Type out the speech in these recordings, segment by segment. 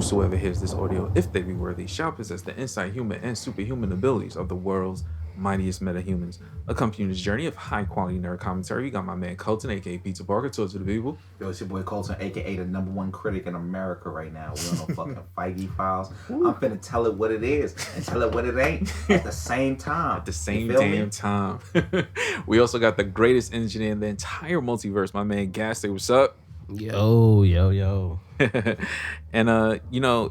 whosoever hears this audio, if they be worthy, shall possess the inside human and superhuman abilities of the world's mightiest metahumans. Accompanying this journey of high quality nerd commentary, you got my man Colton, aka Pizza Barker, talk to the people. Yo, it's your boy Colton, aka the #1 critic in America right now. We on the fucking Feige files. I'm finna tell it what it is and tell it what it ain't at the same time. At the same damn time. We also got the greatest engineer in the entire multiverse, my man Gas. Say what's up. Yo. And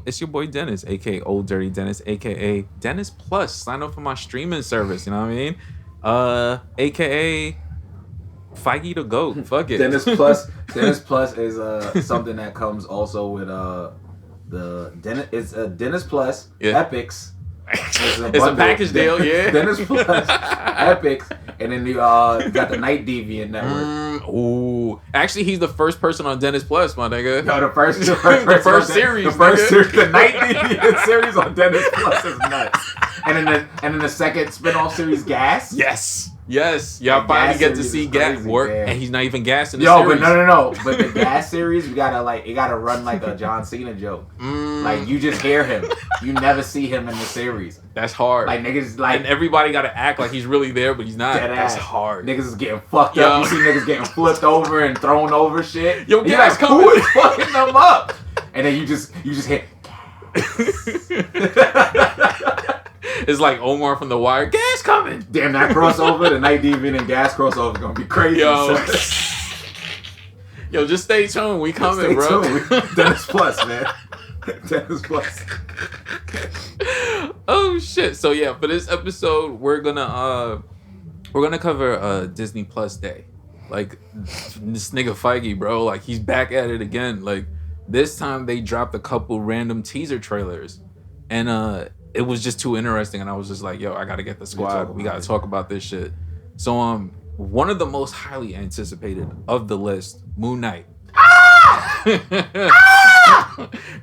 it's your boy Dennis, aka Old Dirty Dennis, aka Dennis Plus. Sign up for my streaming service, you know what I mean? AKA Feige the GOAT. Fuck it. Dennis Plus is something that comes also with Dennis Plus Epics. It's a package deal, yeah. Dennis Plus Epics, and then you got the Night Deviant network. Actually, he's the first person on Dennis Plus, my nigga. No, the first series. The Night Deviant series on Dennis Plus is nuts. And then the second spinoff series, Gas. Yes. Y'all finally get to see Gas work, and he's not even gassing the But series. no. But the Gas series, it gotta run like a John Cena joke. Like you just hear him, you never see him in the series. That's hard. Like niggas, and everybody gotta act like he's really there, but he's not. That's hard. Niggas is getting fucked up. You see niggas getting flipped over and thrown over shit. Yo, Gas coming. Who is fucking them up? And then you just hit. It's like Omar from The Wire. Gas coming. Damn, that crossover, the Night Deviant and Gas crossover is gonna be crazy. Yo, just stay tuned. We coming, bro. Dennis Plus, man. Dennis Plus. Oh shit. So yeah, for this episode, we're gonna cover Disney Plus Day. Like this nigga Feige, bro. Like he's back at it again. Like this time they dropped a couple random teaser trailers, and it was just too interesting, and I was just like, yo, I gotta get the squad. We gotta talk about this shit. So one of the most highly anticipated of the list, Moon Knight.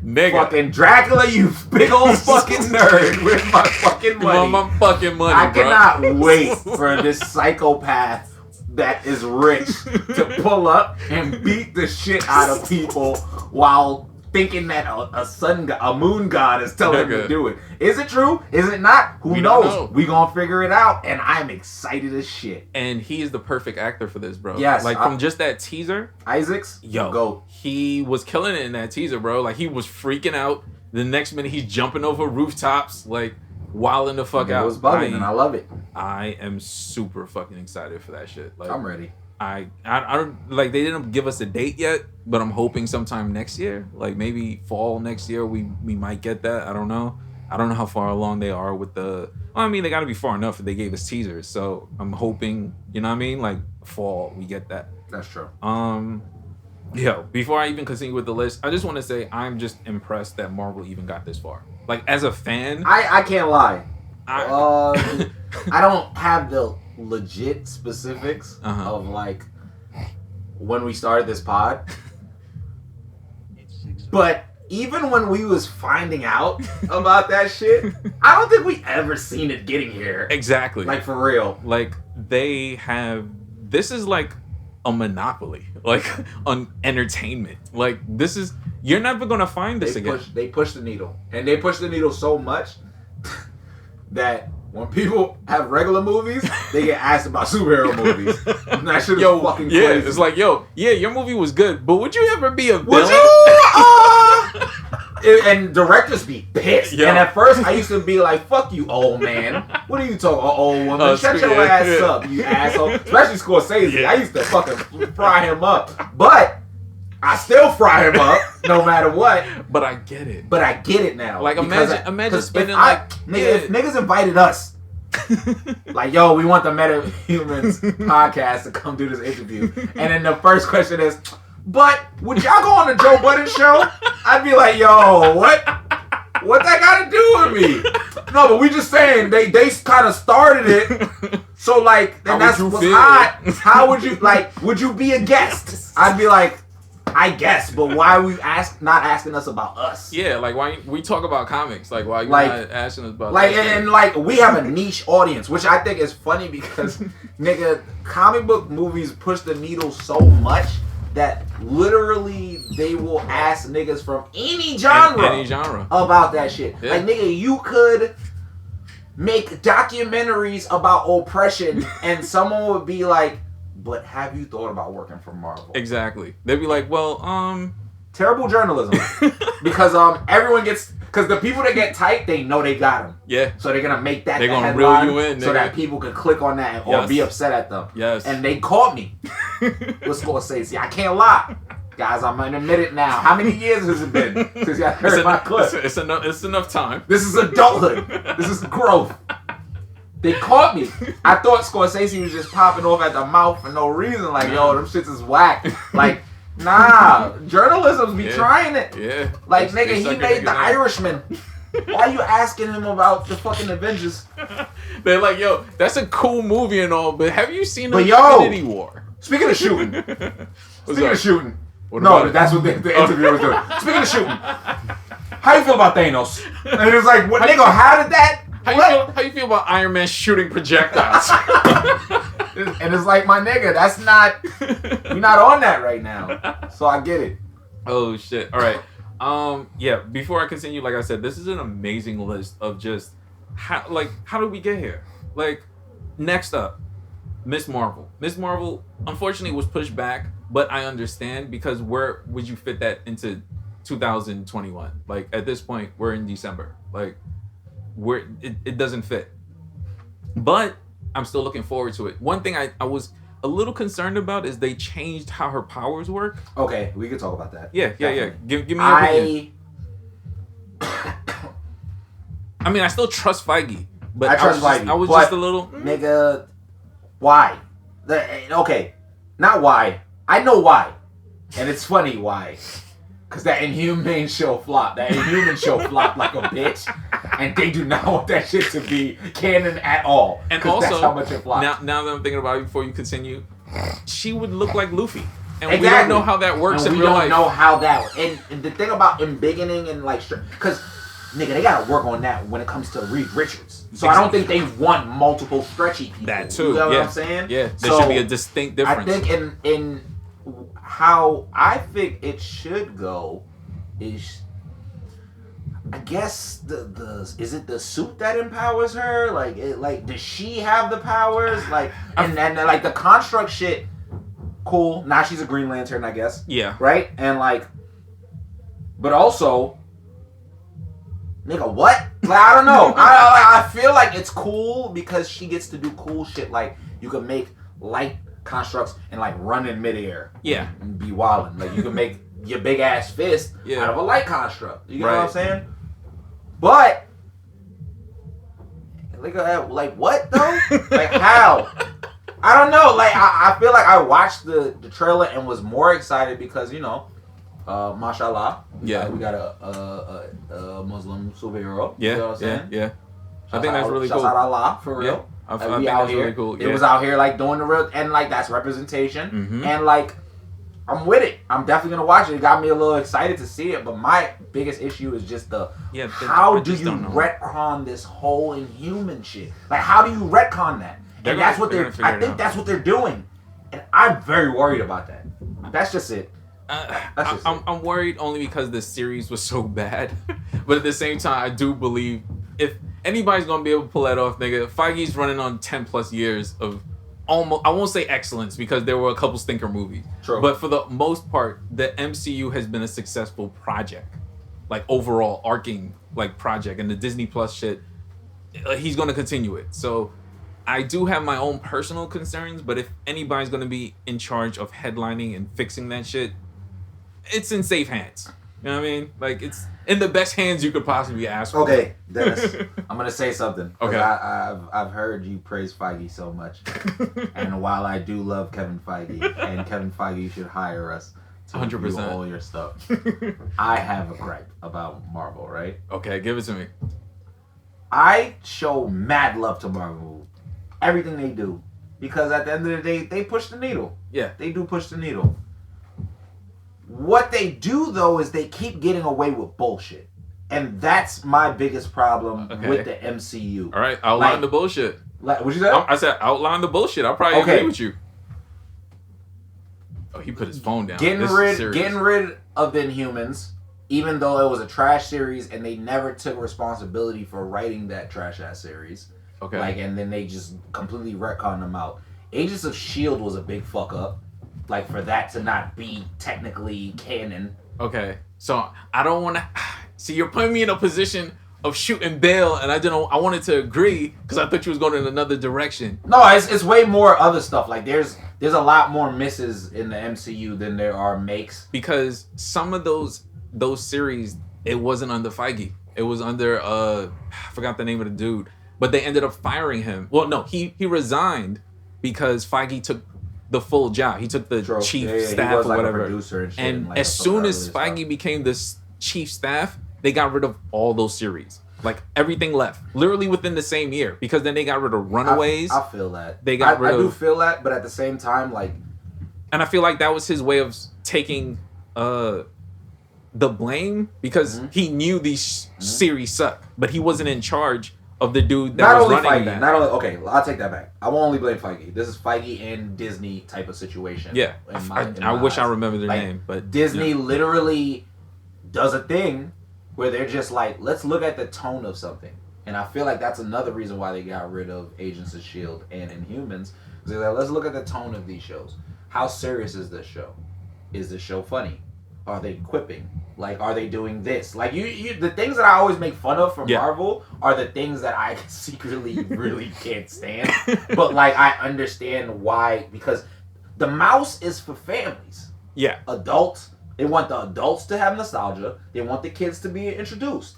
Nigga. Fucking Dracula, you big old fucking nerd with my fucking money. My fucking money, I bro. cannot wait for this psychopath that is rich to pull up and beat the shit out of people while thinking that a moon god is telling him to do it. Is it true? Is it not? Who knows? We gonna figure it out, and I'm excited as shit. And he is the perfect actor for this, bro. Yes. Like from just that teaser. Isaacs? Yo, he was killing it in that teaser, bro. Like he was freaking out. The next minute he's jumping over rooftops, like wilding the fuck out. It was bugging, and I love it. I am super fucking excited for that shit. Like I'm ready. I don't like, they didn't give us a date yet, but I'm hoping sometime next year, like maybe fall next year, we might get that. I don't know how far along they are with they gotta be far enough if they gave us teasers. So I'm hoping, you know what I mean, like fall we get that. That's true. Before I even continue with the list, I just want to say I'm just impressed that Marvel even got this far. Like as a fan, I can't lie. I don't have the legit specifics of like when we started this pod, but even when we was finding out about that shit, I don't think we ever seen it getting here. Exactly. Like for real. Like this is like a monopoly, like on entertainment. Like this is, you're never gonna find this again. They push the needle, and they push the needle so much that when people have regular movies, they get asked about superhero movies. And that shit is fucking crazy. It's like, your movie was good, but would you ever be a villain? Would you? And directors be pissed. And at first, I used to be like, fuck you, old man. What are you talking about, old woman? Shut your ass up, you asshole. Especially Scorsese. Yeah. I used to fucking fry him up. But I still fry him up, no matter what. But I get it. But I get it now. Like, imagine spending if niggas invited us, like, yo, we want the Metahumans podcast to come do this interview. And then the first question is, but would y'all go on the Joe Budden show? I'd be like, yo, what? What that got to do with me? No, but we just saying, they kind of started it. So, like, and that's what's hot. How would you, like, would you be a guest? I'd be like, I guess, but why are we not asking us about us? Yeah, like why we talk about comics? Like why you not asking us about like and like we have a niche audience, which I think is funny because nigga, comic book movies push the needle so much that literally they will ask niggas from any genre, about that shit. Yeah. Like, nigga, you could make documentaries about oppression and someone would be like, but have you thought about working for Marvel? Exactly. They'd be like, well, terrible journalism. Because everyone gets, because the people that get tight, they know they got them. Yeah. So they're gonna make that they're the gonna headline reel you in, so that people can click on that or be upset at them. Yes. And they caught me with Scorsese. I can't lie. Guys, I'm gonna admit it now. How many years has it been since y'all heard my clip? It's enough time. This is adulthood. This is growth. They caught me. I thought Scorsese was just popping off at the mouth for no reason. Like, yo, them shits is whack. Like, nah. Journalism's be trying it. Yeah. Like, nigga, he made The Irishman. Why are you asking him about the fucking Avengers? They're like, yo, that's a cool movie and all, but have you seen Infinity War? Speaking of shooting. What No, that's what the interview was doing. Speaking of shooting, how you feel about Thanos? And it was like, what, nigga, how did that? How you feel about Iron Man shooting projectiles? And it's like, my nigga, that's not, we're not on that right now. So I get it. Oh, shit. All right. Yeah, before I continue, like I said, this is an amazing list of just, how did we get here? Like, next up, Miss Marvel. Miss Marvel, unfortunately, was pushed back, but I understand because where would you fit that into 2021? Like, at this point, we're in December. Like, it doesn't fit. But I'm still looking forward to it. One thing I was a little concerned about is they changed how her powers work. Okay, we can talk about that. Yeah. Give me your opinion. I mean, I still trust Feige, but I was just a little nigga. Why? Okay, not why. I know why, and it's funny why. Cause that Inhumane show flopped. That Inhuman show flopped like a bitch, and they do not want that shit to be canon at all. And also, that's how much it flopped. Now that I'm thinking about it, before you continue, she would look like Luffy, and exactly. we don't know how that works in real life. We don't know how that. And the thing about embiggening and like, cause nigga, they gotta work on that when it comes to Reed Richards. So I don't think they want multiple stretchy people. That too. You know what I'm saying? Yeah. There should be a distinct difference. I think in how I think it should go is, I guess the is it the suit that empowers her? Like does she have the powers? Like and like the construct shit. Cool. Now she's a Green Lantern, I guess. Yeah. Right. And like, but also, nigga, what? Like I don't know. I feel like it's cool because she gets to do cool shit. Like you can make light constructs and like run in midair. Yeah. And be wildin'. Like you can make your big ass fist out of a light construct. You know what I'm saying? But like what though? Like how? I don't know. Like I feel like I watched the trailer and was more excited because, you know, mashallah. Yeah. We got a Muslim superhero. Yeah. You know what I'm saying? Yeah. I think that's really cool. Shout out Allah for real. Yeah. I think that's really cool. It was out here like doing the real, and like that's representation. Mm-hmm. And like I'm with it. I'm definitely gonna watch it. It got me a little excited to see it. But my biggest issue is just how do you retcon this whole Inhuman shit? Like how do you retcon that? And that's what I think that's what they're doing. And I'm very worried about that. That's just it. I'm worried only because the series was so bad. But at the same time, I do believe if anybody's gonna be able to pull that off, nigga, Feige's running on 10 plus years of almost, I won't say excellence because there were a couple stinker movies. True. But for the most part, the MCU has been a successful project. Like overall arcing like project, and the Disney Plus shit, he's gonna continue it. So I do have my own personal concerns, but if anybody's gonna be in charge of headlining and fixing that shit, it's in safe hands. You know what I mean? Like it's in the best hands you could possibly ask for. Okay, Dennis, I'm gonna say something. Okay. I've heard you praise Feige so much, and while I do love Kevin Feige, and Kevin Feige should hire us to 100% review all your stuff, I have a gripe about Marvel. Right? Okay, give it to me. I show mad love to Marvel, everything they do, because at the end of the day, they push the needle. Yeah, they do push the needle. What they do, though, is they keep getting away with bullshit. And that's my biggest problem with the MCU. All right, outline the bullshit. What'd you say? I said outline the bullshit. I'll probably agree with you. Oh, he put his phone down. Getting rid of the Inhumans, even though it was a trash series and they never took responsibility for writing that trash ass series. Okay. And then they just completely retconned them out. Agents of S.H.I.E.L.D. was a big fuck up. For that to not be technically canon. Okay. So I don't want to. See, you're putting me in a position of shooting bail, and I wanted to agree because I thought you was going in another direction. No, it's way more other stuff. There's a lot more misses in the MCU than there are makes. Because some of those series, it wasn't under Feige. It was under I forgot the name of the dude, but they ended up firing him. Well, no, he resigned because Feige took the full job. He took the chief staff or whatever. And as soon as Feige became the chief staff, they got rid of all those series. Everything left, literally within the same year, because then they got rid of Runaways. I feel that. I do feel that, but at the same time, and I feel like that was his way of taking the blame because he knew these series suck, but he wasn't in charge of the dude that was running that. Okay, I'll take that back. I won't only blame Feige. This is Feige and Disney type of situation. Yeah, I wish I remember their name, but Disney literally does a thing where they're just let's look at the tone of something. And I feel like that's another reason why they got rid of Agents of S.H.I.E.L.D. and Inhumans. They're let's look at the tone of these shows. How serious is this show? Is this show funny? Are they quipping? Are they doing this? You the things that I always make fun of from Marvel are the things that I secretly really can't stand. But I understand why, because the mouse is for families. Yeah. Adults. They want the adults to have nostalgia. They want the kids to be introduced.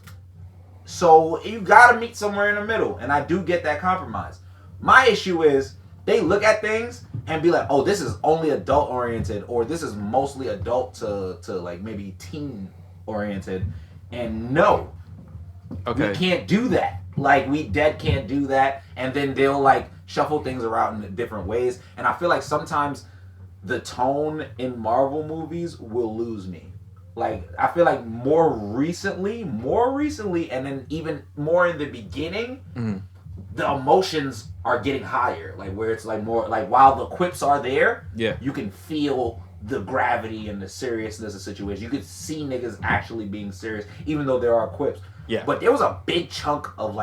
So you gotta meet somewhere in the middle. And I do get that compromise. My issue is they look at things and be like, oh, this is only adult oriented, or this is mostly adult to maybe teen oriented. And no. Okay. We can't do that. We dead can't do that. And then they'll shuffle things around in different ways. And I feel like sometimes the tone in Marvel movies will lose me. I feel like more recently, and then even more in the beginning, the emotions are getting higher. Where it's more while the quips are there, you can feel the gravity and the seriousness of the situation. You could see niggas actually being serious, even though there are quips. Yeah. But there was a big chunk of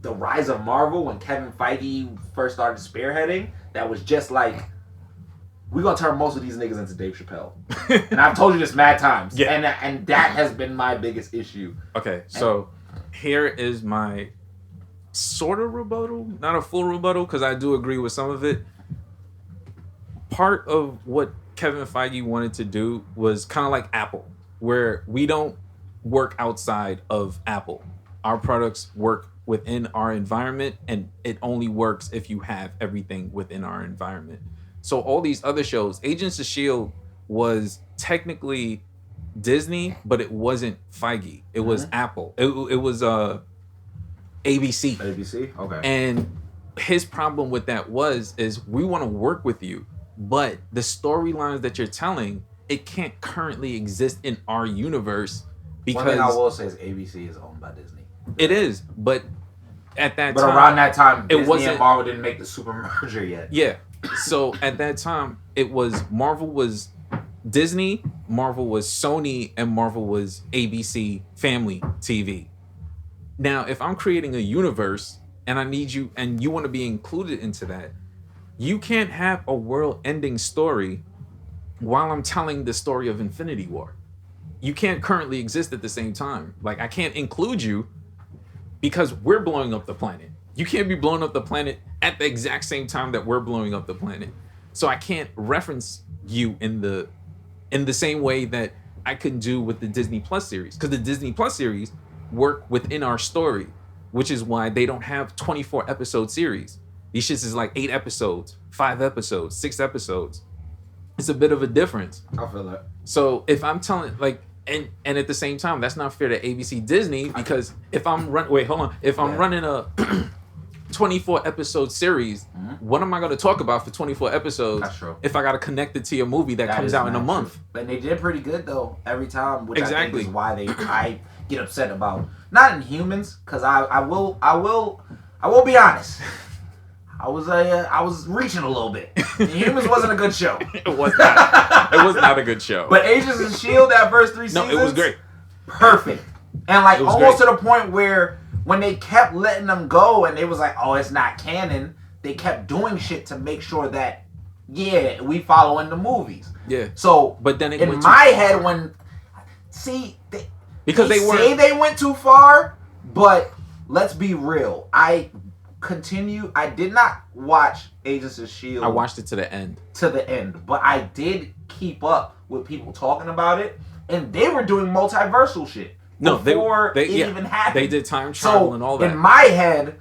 the rise of Marvel when Kevin Feige first started spearheading. That was just we're going to turn most of these niggas into Dave Chappelle. And I've told you this mad times. Yeah. And that has been my biggest issue. Okay, so here is my sort of rebuttal. Not a full rebuttal, because I do agree with some of it. Part of what Kevin Feige wanted to do was kind of like Apple, where we don't work outside of Apple. Our products work within our environment, and it only works if you have everything within our environment. So all these other shows, Agents of S.H.I.E.L.D. was technically Disney, but it wasn't Feige. It was Apple. It was ABC. ABC? Okay. And his problem with that is we want to work with you, but the storylines that you're telling, it can't currently exist in our universe because... One thing I will say is ABC is owned by Disney. It is, but at that time... But around that time, Disney and Marvel didn't make the super merger yet. Yeah. So at that time, it was Marvel was Disney, Marvel was Sony, and Marvel was ABC Family TV. Now, if I'm creating a universe and I need you and you want to be included into that, you can't have a world-ending story while I'm telling the story of Infinity War. You can't currently exist at the same time. I can't include you because we're blowing up the planet. You can't be blowing up the planet at the exact same time that we're blowing up the planet. So I can't reference you in the same way that I could do with the Disney Plus series. Because the Disney Plus series work within our story, which is why they don't have 24 episode series. These shits is 8 episodes, 5 episodes, 6 episodes. It's a bit of a difference. I feel that. So if I'm telling and at the same time, that's not fair to ABC Disney, because if I'm running a 24 episode series, what am I going to talk about for 24 episodes? That's true. If I got to connect it to your movie that comes out in a month? But they did pretty good though every time, which I think is why I get upset about not Inhumans, because I will be honest. I was reaching a little bit. Humans wasn't a good show. It was not. It was not a good show. But Agents of S.H.I.E.L.D. that first 3 seasons. No, it was great. Perfect. And like almost great. to the point where when they kept letting them go and they was like, oh, it's not canon, they kept doing shit to make sure that, yeah, we following the movies. Yeah. So, but then it in went my head, when because they say they went too far, but let's be real. I did not watch Agents of S.H.I.E.L.D. I watched it to the end. But I did keep up with people talking about it, and they were doing multiversal shit. No, before it even happened. They did time travel and all that. In my head,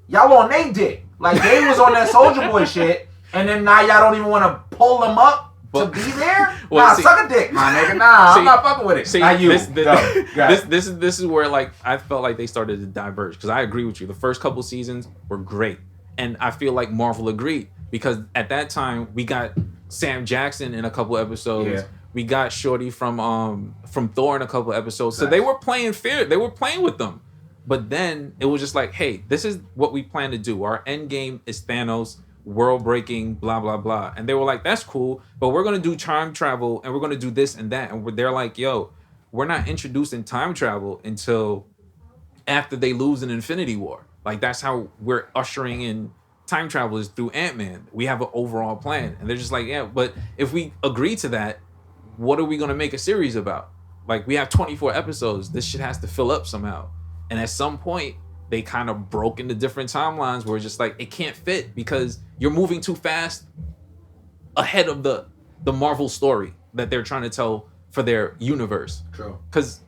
y'all on they dick. Like, they was on that Soldier Boy shit, and then now y'all don't even want to pull them up to be there? Well, suck a dick, my nigga. I'm not fucking with it. See, not you. This is where, like, I felt like they started to diverge, because I agree with you. The first couple seasons were great, and I feel like Marvel agreed, because at that time, we got Sam Jackson in a couple episodes. Yeah. We got Shorty from Thor in a couple episodes. So they were playing fair. They were playing with them. But then it was just like, hey, this is what we plan to do. Our end game is Thanos, world breaking, blah, blah, blah. And they were like, that's cool, but we're going to do time travel and we're going to do this and that. And they're like, yo, we're not introducing time travel until after they lose an Infinity War. Like, that's how we're ushering in time travel, is through Ant-Man. We have an overall plan. And they're just like, yeah, but if we agree to that, what are we going to make a series about? Like, we have 24 episodes. This shit has to fill up somehow. And at some point, they kind of broke into different timelines where it's just like, it can't fit because you're moving too fast ahead of the Marvel story that they're trying to tell for their universe. True. Because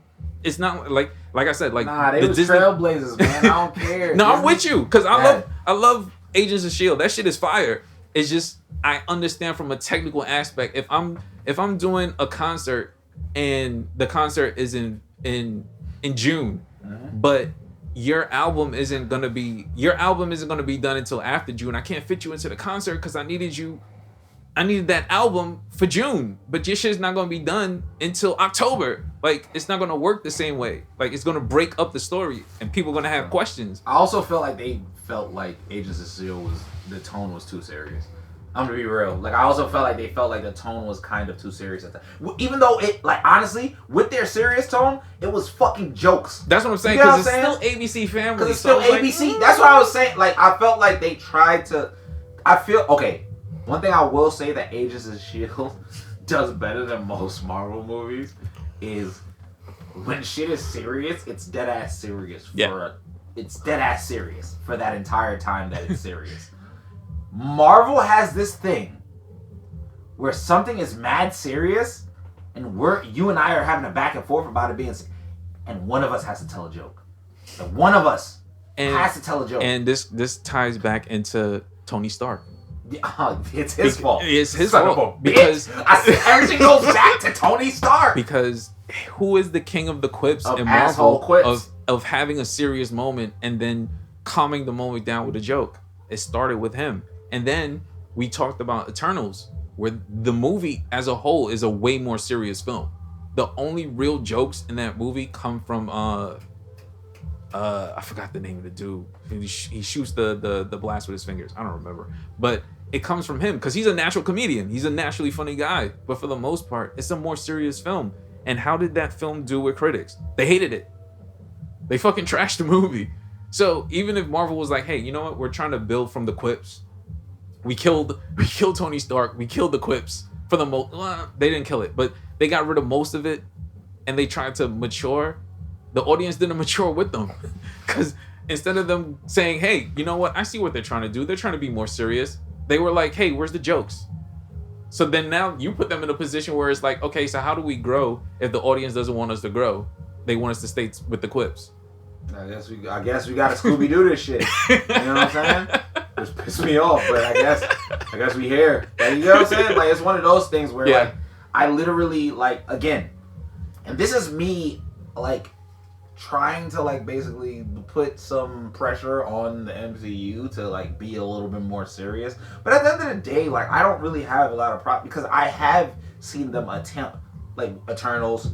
it's not like I said, like, nah, they was trailblazers, man. I don't care. No, I'm with you, because I love Agents of S.H.I.E.L.D. That shit is fire. It's just, I understand from a technical aspect. If I'm doing a concert and the concert is in June, but your album isn't gonna be done until after June. I can't fit you into the concert because I needed that album for June, but your shit's not gonna be done until October. Like, it's not gonna work the same way. Like, it's gonna break up the story and people are gonna have questions. I also felt like they felt like Agents of S.H.I.E.L.D. the tone was too serious. I'm gonna be real. Like, I also felt like the tone was kind of too serious at that. Even though it, like, honestly, with their serious tone, it was fucking jokes. That's what I'm saying, because it's still ABC Family. Because it's still ABC. Like, that's what I was saying. Like, I felt like they tried to. Okay, one thing I will say that Agents of S.H.I.E.L.D. does better than most Marvel movies is when shit is serious, it's dead ass serious. It's dead ass serious for that entire time that it's serious. Marvel has this thing where something is mad serious, and you and I are having a back and forth about it being, and one of us has to tell a joke. Like, one of us has to tell a joke. And this ties back into Tony Stark. It's his fault. It's his fault because everything goes back to Tony Stark. Because who is the king of the quips of in Marvel quips. of having a serious moment and then calming the moment down with a joke? It started with him. And then we talked about Eternals, where the movie as a whole is a way more serious film. The only real jokes in that movie come from I forgot the name of the dude. He shoots the blast with his fingers. I don't remember, but it comes from him because he's a natural comedian. He's a naturally funny guy. But for the most part, it's a more serious film. And how did that film do with critics? They hated it. They fucking trashed the movie. So even if Marvel was like, hey, you know what? We're trying to build from the quips. We killed Tony Stark. We killed the quips for the most. They didn't kill it, but they got rid of most of it, and they tried to mature. The audience didn't mature with them, because instead of them saying, "Hey, you know what? I see what they're trying to do. They're trying to be more serious." They were like, "Hey, where's the jokes?" So then now you put them in a position where it's like, okay, so how do we grow if the audience doesn't want us to grow? They want us to stay with the quips. I guess we got to Scooby Doo this shit. You know what I'm saying? Just piss me off, but I guess we here. Like, you know what I'm saying? Like, it's one of those things where like I literally, like, again, and this is me like trying to like basically put some pressure on the MCU to like be a little bit more serious. But at the end of the day, like, I don't really have a lot of problem because I have seen them attempt like Eternals,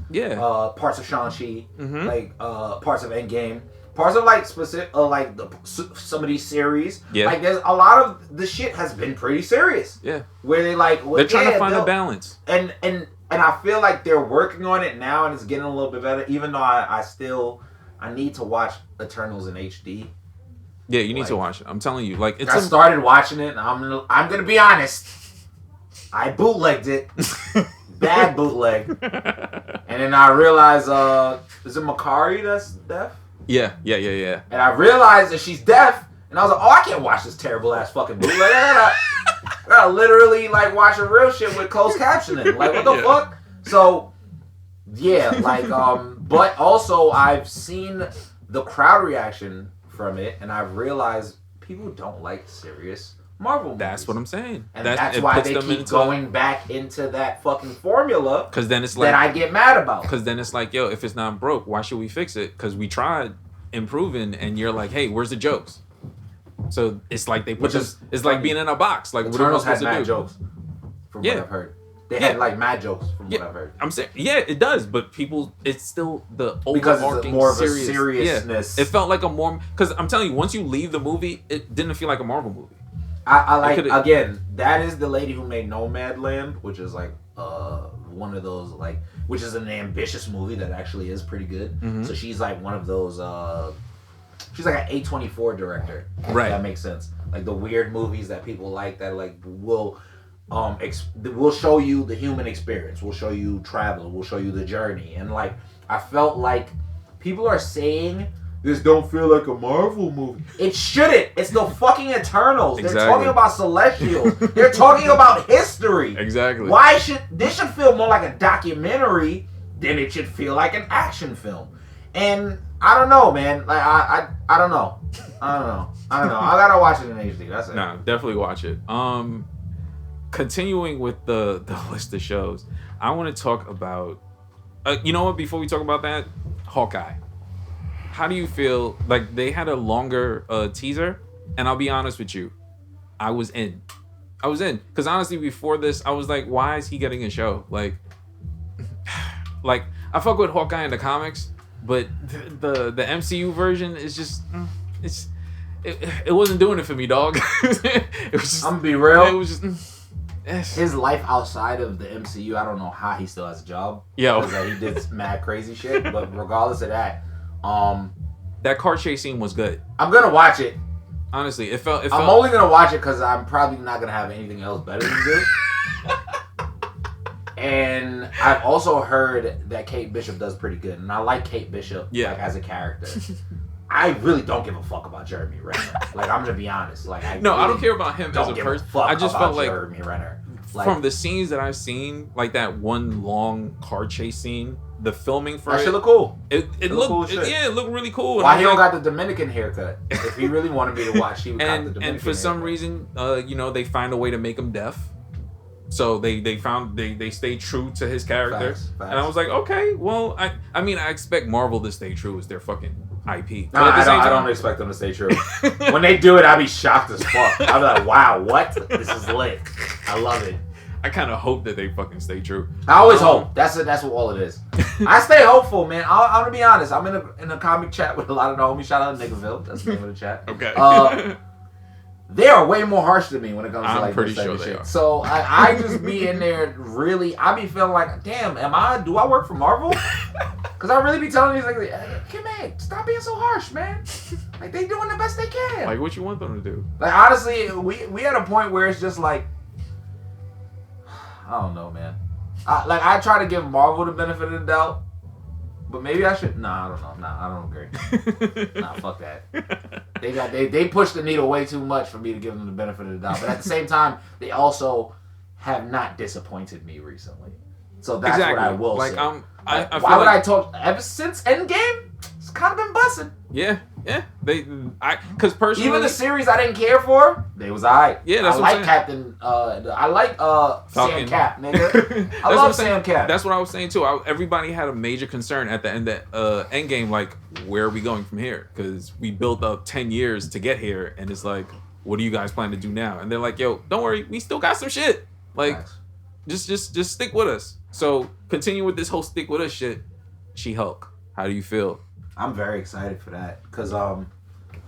parts of Shang-Chi, like parts of Endgame, parts of like specific, like some of these series. Yeah. Like there's a lot of the shit has been pretty serious. Yeah. Where they like they're trying to find a balance. And I feel like they're working on it now, and it's getting a little bit better. Even though I need to watch Eternals in HD. Yeah, you need to watch it. I'm telling you, like I started watching it, and I'm gonna be honest. I bootlegged it, bad bootleg, and then I realized, is it Makari that's deaf? Yeah. And I realized that she's deaf, and I was like, oh, I can't watch this terrible ass fucking bootleg. I gotta literally like watch a real shit with closed captioning. Like what the fuck? So yeah, like but also I've seen the crowd reaction from it, and I've realized people don't like serious Marvel movies. That's what I'm saying. And that's why they keep going back into that fucking formula. Because then it's like that I get mad about. Because then it's like, yo, if it's not broke, why should we fix it? Because we tried improving, and you're like, hey, where's the jokes? So it's like they put this. It's like being in a box. Like Eternals had mad jokes, from what I've heard. They had like mad jokes, from what I've heard. I'm saying, yeah, it does, but people, it's still the overarching because it's more of a seriousness. Yeah. It felt like a more because I'm telling you, once you leave the movie, it didn't feel like a Marvel movie. I like again. That is the lady who made Nomadland, which is like one of those like, which is an ambitious movie that actually is pretty good. Mm-hmm. So she's like one of those. She's like an A24 director. Right. That makes sense. Like the weird movies that people like that like will show you the human experience. We'll show you travel. We'll show you the journey. And like I felt like people are saying. This don't feel like a Marvel movie. It shouldn't. It's the fucking Eternals. Exactly. They're talking about Celestials. They're talking about history. Exactly. Why should this should feel more like a documentary than it should feel like an action film? And I don't know, man. Like I don't know. I don't know. I gotta watch it in HD. That's it. Nah, definitely watch it. Continuing with the list of shows, I want to talk about. You know what? Before we talk about that, Hawkeye. How do you feel? Like they had a longer teaser, and I'll be honest with you, I was in, because honestly, before this, I was like, why is he getting a show? Like I fuck with Hawkeye in the comics, but the MCU version is just it wasn't doing it for me, dog. It was just, I'm gonna be real. It was just his life outside of the MCU. I don't know how he still has a job. Yeah, because he did mad crazy shit. But regardless of that. That car chase scene was good. I'm gonna watch it. Honestly, it felt. I'm only gonna watch it because I'm probably not gonna have anything else better to do. And I've also heard that Kate Bishop does pretty good, and I like Kate Bishop like, as a character. I really don't give a fuck about Jeremy Renner. Like I'm gonna be honest. Like I don't care about him as a person. I just felt like Jeremy Renner. Like, from the scenes that I've seen, like that one long car chase scene. The filming for that shit look cool. It looked cool it looked really cool. Why he don't got the Dominican haircut? If he really wanted me to watch, he would got the Dominican And for some reason, they find a way to make him deaf. So they stay true to his character. Facts. And I was like, okay, well, I mean I expect Marvel to stay true as their fucking IP. I don't expect them to stay true. When they do it, I'll be shocked as fuck. I'll be like, wow, what? This is lit. I love it. I kind of hope that they fucking stay true. I always hope. That's it. That's what all it is. I stay hopeful, man. I'm gonna be honest. I'm in a comic chat with a lot of the homies. Shout out to Niggerville. That's the name of the chat. Okay. They are way more harsh than me when it comes to like pretty this type sure of they shit. are. So I just be in there really. I be feeling like, damn, do I work for Marvel? Because I really be telling these like, hey, man, stop being so harsh, man. Like they doing the best they can. Like what you want them to do? Like honestly, we at a point where it's just like. I don't know, man. I try to give Marvel the benefit of the doubt, but maybe I should. Nah, I don't know. Nah, I don't agree. Nah, fuck that. They push the needle way too much for me to give them the benefit of the doubt. But at the same time, they also have not disappointed me recently. So that's what I will say. Why would I talk ever since Endgame? It's kind of been busting. Yeah. Because personally, even the series I didn't care for, they was alright. Yeah, that's I what like Captain. I like Sam Cap, nigga. I love Sam Cap. That's what I was saying too. Everybody had a major concern at the end of Endgame, like where are we going from here? Because we built up 10 years to get here, and it's like, what do you guys plan to do now? And they're like, yo, don't worry, we still got some shit. Like, just stick with us. So continue with this whole stick with us shit. She-Hulk. How do you feel? I'm very excited for that because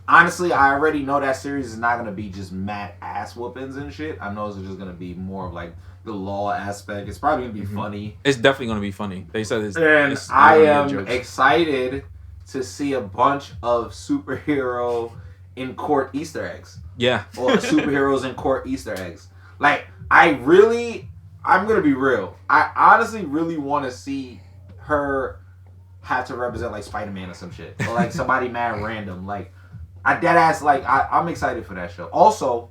honestly, I already know that series is not gonna be just mad ass whoopings and shit. I know it's just gonna be more of like the law aspect. It's probably gonna be funny. It's definitely gonna be funny. They said and I am excited to see a bunch of superhero in court Easter eggs. Yeah, or superheroes in court Easter eggs. Like I'm gonna be real. I honestly really want to see her have to represent like Spider-Man or some shit, or like somebody mad random. Like I dead ass like I'm excited for that show. Also,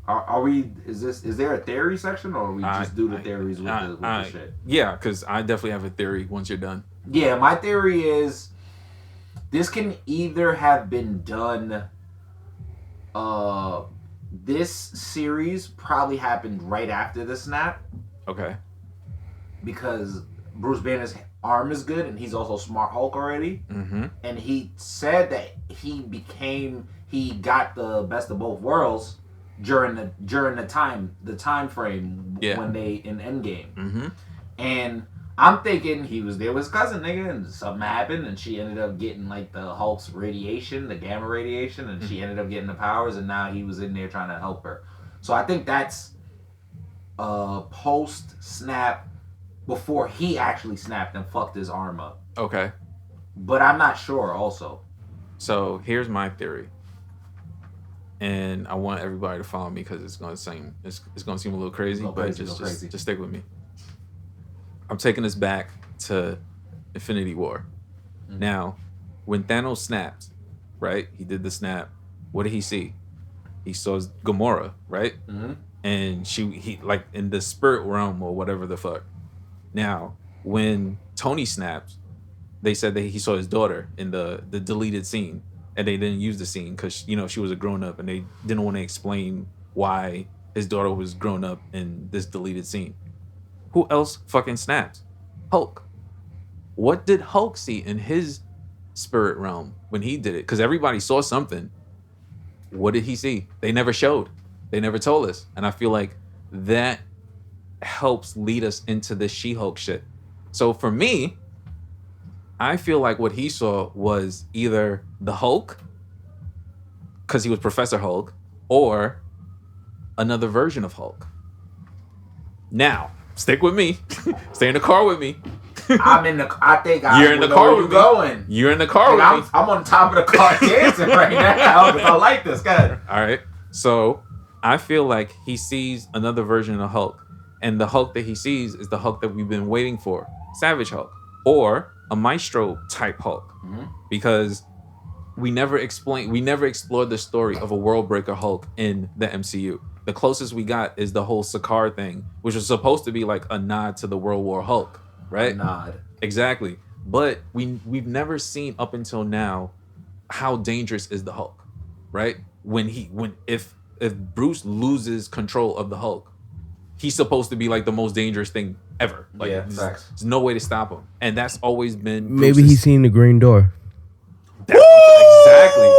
are we? Is there a theory section, or we just do the theories with the shit? Yeah, because I definitely have a theory. Once you're done. Yeah, my theory is this can either have been done. This series probably happened right after the snap. Okay. Because Bruce Banner's arm is good, and he's also Smart Hulk already. Mm-hmm. And he said that he got the best of both worlds during the time frame when they in Endgame. Mm-hmm. And I'm thinking he was there with his cousin, nigga, and something happened, and she ended up getting like the Hulk's radiation, the gamma radiation, and she ended up getting the powers, and now he was in there trying to help her. So I think that's post snap, before he actually snapped and fucked his arm up. Okay. But I'm not sure. Also. So here's my theory, and I want everybody to follow me because it's gonna seem a little crazy, but just stick with me. I'm taking this back to Infinity War. Mm-hmm. Now, when Thanos snapped, right? He did the snap. What did he see? He saw Gamora, right? Mm-hmm. And he like in the spirit realm or whatever the fuck. Now, when Tony snapped, they said that he saw his daughter in the deleted scene, and they didn't use the scene because she was a grown up, and they didn't want to explain why his daughter was grown up in this deleted scene. Who else fucking snapped? Hulk. What did Hulk see in his spirit realm when he did it? Because everybody saw something. What did he see? They never showed. They never told us. And I feel like that helps lead us into this She-Hulk shit. So for me, I feel like what he saw was either the Hulk, because he was Professor Hulk, or another version of Hulk. Now, stick with me. Stay in the car with me. You're in the car with me. Going. You're in the car with me. I'm on top of the car dancing right now because I like this guy. All right. So I feel like he sees another version of Hulk, and the Hulk that he sees is the Hulk that we've been waiting for, Savage Hulk, or a Maestro type Hulk, because we never explored the story of a World Breaker Hulk in the MCU. The closest we got is the whole Sakaar thing, which was supposed to be like a nod to the World War Hulk, right? A nod. Exactly. But we've never seen up until now how dangerous is the Hulk, right? If Bruce loses control of the Hulk, he's supposed to be like the most dangerous thing ever. Like, there's no way to stop him. And that's always been Bruce's. Maybe he's seen the green door. Exactly.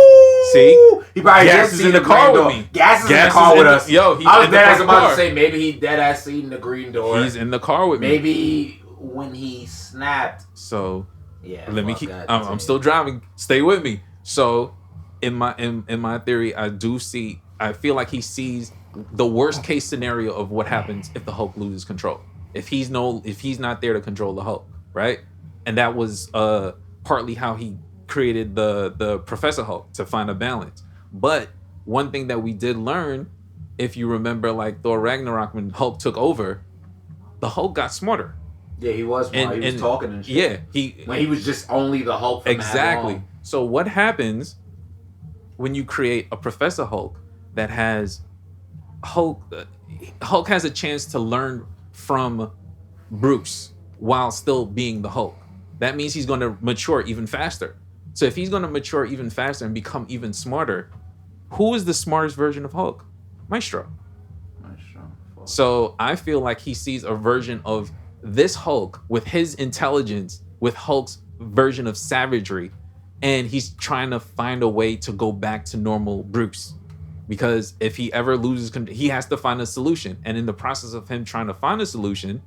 See? He probably Gas is in the car with me. Gas is in the car with us. Yo, I was dead ass about to say maybe he dead ass seen the green door. He's in the car with me. Maybe when he snapped. So let me keep. I'm still driving. Stay with me. So in my theory, I feel like he sees the worst case scenario of what happens if the Hulk loses control. If he's not there to control the Hulk, right? And that was partly how he created the Professor Hulk, to find a balance. But one thing that we did learn, if you remember, like Thor Ragnarok, when Hulk took over, the Hulk got smarter. Yeah, he was smart. He was talking and shit. Yeah, when he was just only the Hulk. Exactly. So what happens when you create a Professor Hulk that has Hulk has a chance to learn from Bruce while still being the Hulk? That means he's going to mature even faster. So if he's going to mature even faster and become even smarter, who is the smartest version of Hulk? Maestro. So I feel like he sees a version of this Hulk with his intelligence, with Hulk's version of savagery, and he's trying to find a way to go back to normal Bruce. Because if he ever loses, he has to find a solution. And in the process of him trying to find a solution,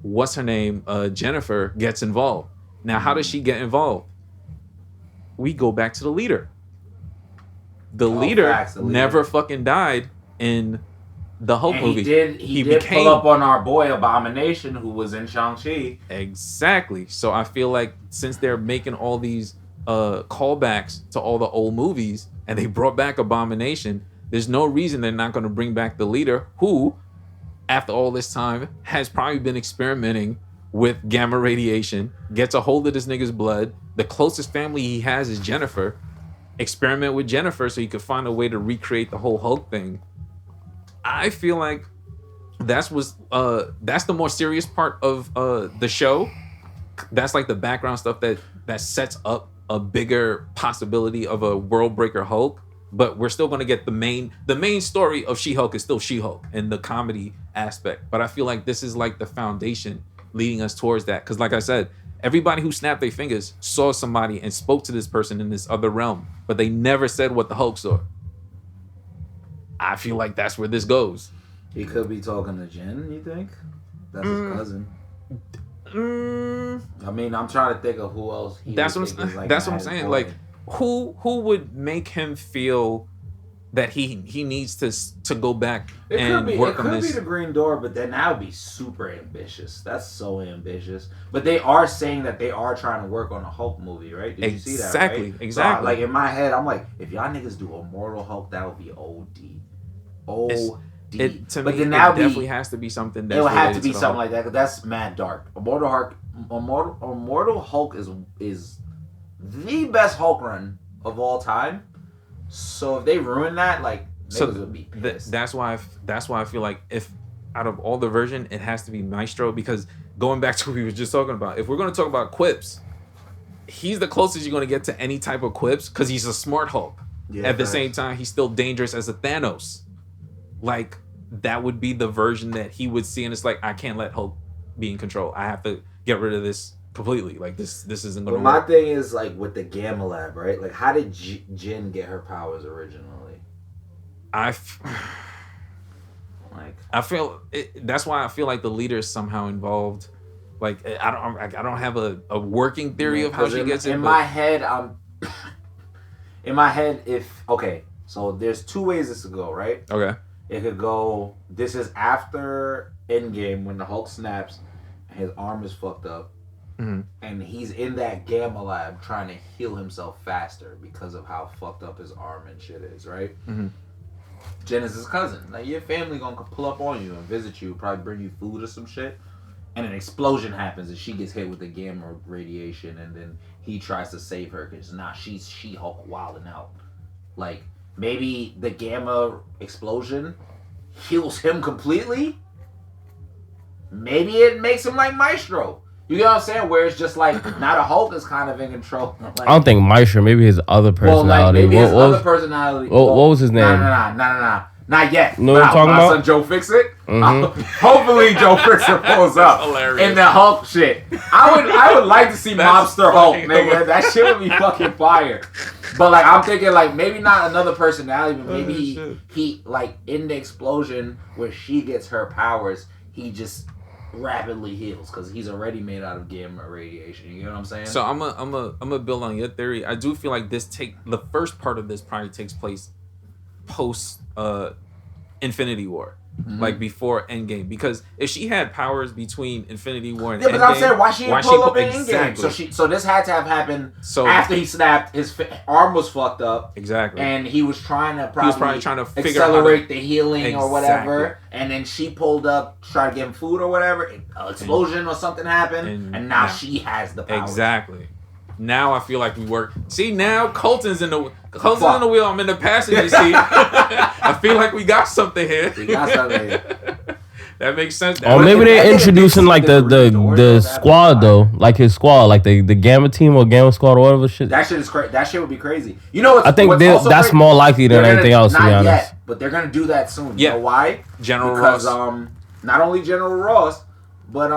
what's her name? Jennifer gets involved. Now, how does she get involved? we go back to the leader. The Oh, leader facts, the leader. never fucking died in the Hulk And movie. He did pull up on our boy Abomination, who was in Shang-Chi. Exactly. So I feel like since they're making all these callbacks to all the old movies and they brought back Abomination, there's no reason they're not going to bring back the leader who, after all this time, has probably been experimenting with gamma radiation, gets a hold of this nigga's blood. The closest family he has is Jennifer. Experiment with Jennifer so you could find a way to recreate the whole Hulk thing. I feel like that's the more serious part of the show. That's like the background stuff that sets up a bigger possibility of a world breaker Hulk. But we're still gonna get the main story of She-Hulk is still She-Hulk and the comedy aspect. But I feel like this is like the foundation leading us towards that. Because like I said, everybody who snapped their fingers saw somebody and spoke to this person in this other realm, but they never said what the Hulk saw. I feel like that's where this goes. He could be talking to Jen, you think? That's his cousin. I mean, I'm trying to think of who else. That's what I'm saying. Like, who would make him feel that he needs to go back and work on this? It could be the Green Door, but then that would be super ambitious. That's so ambitious. But they are saying that they are trying to work on a Hulk movie, right? Did you see that? Right? Exactly. So, like in my head, I'm like, if y'all niggas do Immortal Hulk, that would be OD. To me, it definitely has to be something. It would have to be something like that, because that's mad dark. Immortal Hulk is the best Hulk run of all time. So if they ruin that, like, niggas would be pissed. That's why I feel like if out of all the version, it has to be Maestro, because going back to what we were just talking about, if we're going to talk about quips, he's the closest you're going to get to any type of quips, because he's a smart Hulk. Yeah, at the same time, he's still dangerous as a Thanos. Like, that would be the version that he would see, and it's like, I can't let Hulk be in control. I have to get rid of this completely. Like, this isn't gonna work. My thing is, like, with the Gamma Lab, right? Like, how did Jen get her powers originally? I feel that's why I feel like the leader is somehow involved. Like, I don't have a working theory of how she gets it. In my head, so there's two ways this could go, right? Okay. It could go, this is after Endgame when the Hulk snaps and his arm is fucked up. Mm-hmm. And he's in that Gamma Lab trying to heal himself faster because of how fucked up his arm and shit is, right? Mm-hmm. Jen is his cousin. Like, your family gonna pull up on you and visit you, probably bring you food or some shit. And an explosion happens and she gets hit with the gamma radiation, and then he tries to save her because she's She-Hulk wilding out. Like, maybe the gamma explosion heals him completely. Maybe it makes him like Maestro. You get what I'm saying? Where it's just like, now the Hulk is kind of in control. Like, I don't think Maestro. Maybe his other personality. Well, like, maybe his other personality. What was his name? Nah. Not yet. You know what I'm talking about? Son Joe Fixit. Mm-hmm. Hopefully Joe Fixit pulls up in the Hulk shit. I would like to see Mobster Hulk, nigga. That shit would be fucking fire. But like, I'm thinking like, maybe not another personality, but maybe he like, in the explosion where she gets her powers, he just rapidly heals because he's already made out of gamma radiation. You know what I'm saying? So I'm a build on your theory. I do feel like the first part of this probably takes place post Infinity War. Mm-hmm. Like before Endgame, because if she had powers between Infinity War and Endgame, but I'm saying why she didn't pull up in Endgame? So this had to have happened after he snapped. His arm was fucked up. Exactly. And he was trying to figure accelerate the healing or whatever. And then she pulled up, tried to get him food or whatever. An explosion or something happened, and now she has the powers. Exactly. Now I feel like we work. See, now Colton's in the wheel. I'm in the passenger seat. I feel like we got something here. That makes sense. Or maybe they're introducing like the squad though, like his squad, like the Gamma team or Gamma squad or whatever shit. That shit is crazy. That shit would be crazy. You know what? I think that's more likely than anything else. To be honest, yet, but they're gonna do that soon. Yeah. You know why? Because not only General Ross, but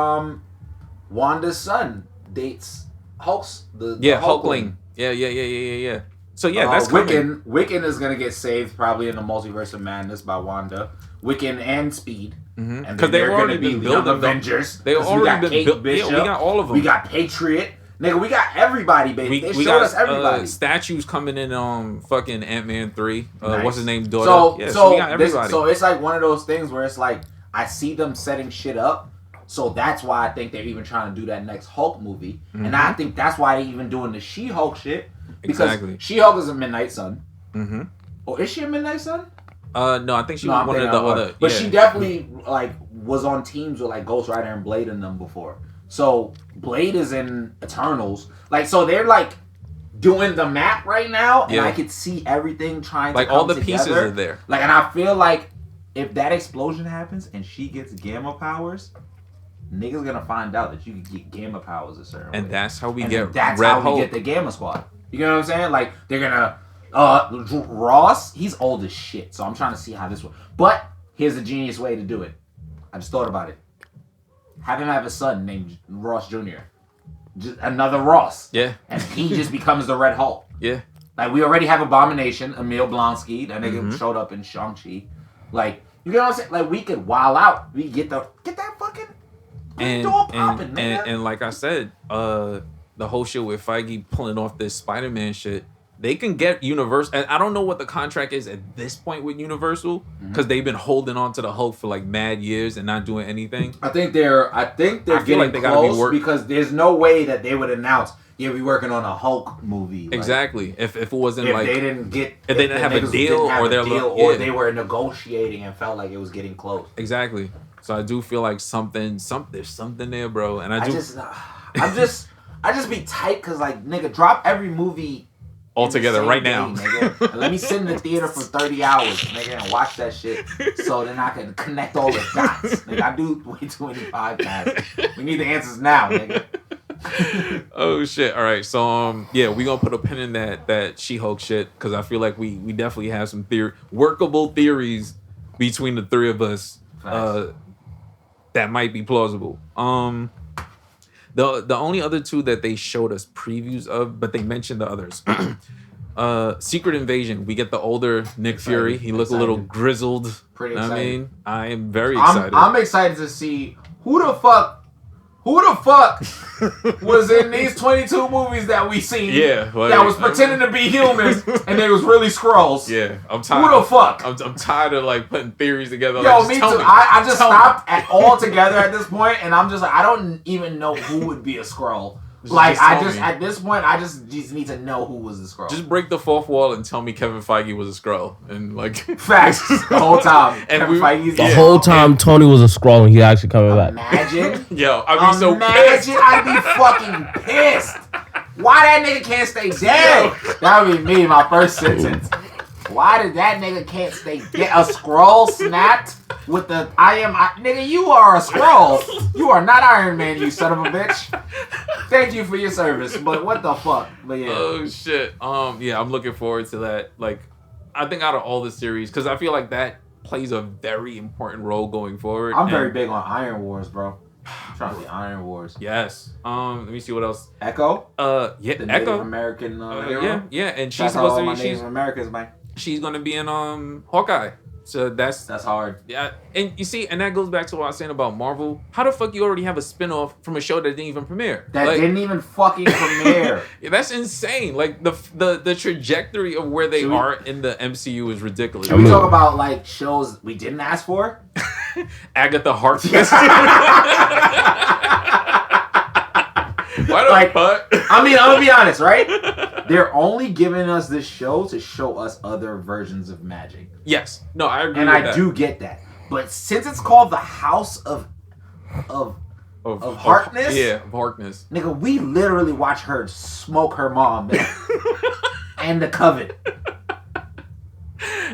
Wanda's son dates Hulk's the Hulkling. Yeah. So yeah, that's Wiccan. Wiccan is gonna get saved probably in the Multiverse of Madness by Wanda. Wiccan and Speed, because they've already been building Avengers. They already been built. Yeah, we got all of them. We got Patriot. Nigga, we got everybody, baby. They showed us everybody. Statues coming in fucking Ant-Man 3. Nice. What's his name? Daughter. So we got everybody. So it's like one of those things where it's like, I see them setting shit up. So that's why I think they're even trying to do that next Hulk movie. Mm-hmm. And I think that's why they're even doing the She-Hulk shit. Because She-Hulk is a Midnight Sun. Mm-hmm. Or is she a Midnight Sun? No, I think she was one of the other. But she definitely like was on teams with like Ghost Rider and Blade in them before. So Blade is in Eternals. Like, so they're like doing the map right now, and I could see everything trying to like come all the together. pieces are there. Like, and I feel like if that explosion happens and she gets gamma powers, niggas gonna find out that you can get gamma powers a certain way. And that's how we and get that's Red how Hulk. we get the Gamma Squad. You know what I'm saying? Like, they're gonna Ross, he's old as shit, so I'm trying to see how this works. But here's a genius way to do it. I just thought about it. Have him have a son named Ross Jr. Just another Ross. Yeah. And he just becomes the Red Hulk. Yeah. Like, we already have Abomination, Emil Blonsky, that nigga showed up in Shang-Chi. Like, you know what I'm saying? Like, we could wild out. We get that fucking door popping, nigga. And like I said, the whole shit with Feige pulling off this Spider-Man shit, they can get Universal. And I don't know what the contract is at this point with Universal, because they've been holding on to the Hulk for like mad years and not doing anything. I think they're getting like close, because there's no way that they would announce, yeah, we working on a Hulk movie. Like, exactly. If it wasn't if like they didn't get, if they didn't have a deal, or they were negotiating and felt like it was getting close. Exactly. So I do feel like there's something there, bro. And I just be tight, because like, nigga, drop every movie all together right now. Nigga. And let me sit in the theater for 30 hours, nigga, and watch that shit, so then I can connect all the dots. Nigga, I do way too many podcasts. We need the answers now, nigga. Oh shit! All right, so yeah, we gonna put a pin in that She-Hulk shit, because I feel like we definitely have some workable theories between the three of us that might be plausible. The only other two that they showed us previews of, but they mentioned the others. Secret Invasion. We get the older Nick Fury. He looked a little grizzled. Pretty excited. I mean, I am very excited. I'm excited to see who the fuck was in these 22 movies that we seen. Yeah, like, that was pretending to be humans and they was really Skrulls. Yeah, I'm tired. Who the fuck? I'm tired of like putting theories together. Yo, like, me too. I just stopped all together at this point, and I'm just like, I don't even know who would be a Skrull. Like, at this point, I just need to know who was the Skrull. Just break the fourth wall and tell me Kevin Feige was a Skrull. And like facts the whole time. And the whole time Tony was a Skrull and he actually coming back. Imagine. Yo, I'd be so pissed. I'd be fucking pissed. Why that nigga can't stay dead? That would be me, my first sentence. Why did that nigga can't stay dead? A Skrull snapped with the nigga, you are a Skrull. You are not Iron Man, you son of a bitch. Thank you for your service, but what the fuck? But yeah. Oh shit. Yeah, I'm looking forward to that. Like, I think out of all the series, because I feel like that plays a very important role going forward. I'm very big on Iron Wars, bro. I'm trying to say Iron Wars. Yes. Let me see what else. Echo. Yeah, the Echo. Native American hero. Yeah, and she's That's supposed all to my be. Native Americans, man. She's gonna be in Hawkeye. So that's hard. Yeah, and you see, and that goes back to what I was saying about Marvel. How the fuck you already have a spinoff from a show that didn't even premiere? That didn't even fucking premiere. Yeah, that's insane. Like the trajectory of where they are in the MCU is ridiculous. Should we talk about like shows we didn't ask for? Agatha Harkness. Why the fuck? I mean, I'm gonna be honest, right? They're only giving us this show to show us other versions of magic. Yes. No, I agree. And with I that. do get that. But since it's called the House of Harkness, of Harkness, nigga, we literally watch her smoke her mom and the Coven.